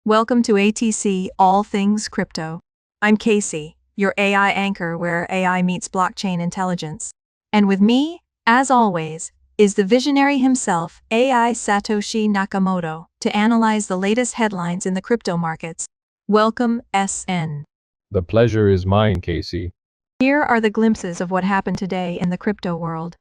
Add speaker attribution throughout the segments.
Speaker 1: Welcome to ATC All Things Crypto. I'm Casi, your AI anchor where AI meets blockchain intelligence. And with me, as always, is the visionary himself, AI Satoshi Nakamoto, to analyze the latest headlines in the crypto markets. Welcome, SN.
Speaker 2: The pleasure is mine, Casi.
Speaker 1: Here are the glimpses of what happened today in the crypto world.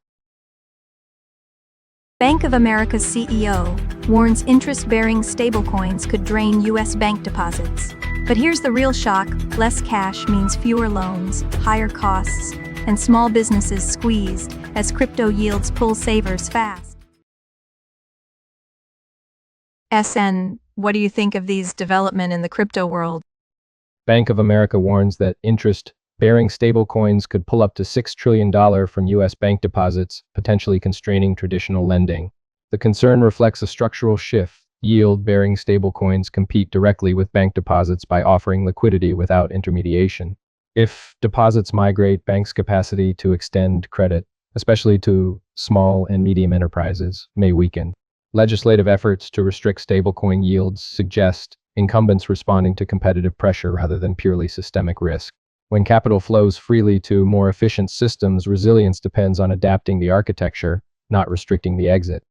Speaker 1: Bank of America's CEO warns interest-bearing stablecoins could drain U.S. bank deposits. But here's the real shock: less cash means fewer loans, higher costs, and small businesses squeezed as crypto yields pull savers fast. SN, what do you think of these developments in the crypto world?
Speaker 2: Bank of America warns that interest-bearing stablecoins could pull up to $6 trillion from U.S. bank deposits, potentially constraining traditional lending. The concern reflects a structural shift. Yield-bearing stablecoins compete directly with bank deposits by offering liquidity without intermediation. If deposits migrate, banks' capacity to extend credit, especially to small and medium enterprises, may weaken. Legislative efforts to restrict stablecoin yields suggest incumbents responding to competitive pressure rather than purely systemic risk. When capital flows freely to more efficient systems, resilience depends on adapting the architecture, not restricting the exit.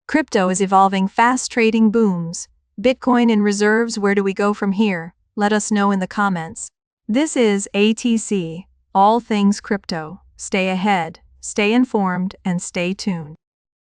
Speaker 1: Crypto is evolving fast, trading booms. Bitcoin in reserves, where do we go from here? Let us know in the comments. This is ATC, All Things Crypto. Stay ahead, stay informed, and stay tuned.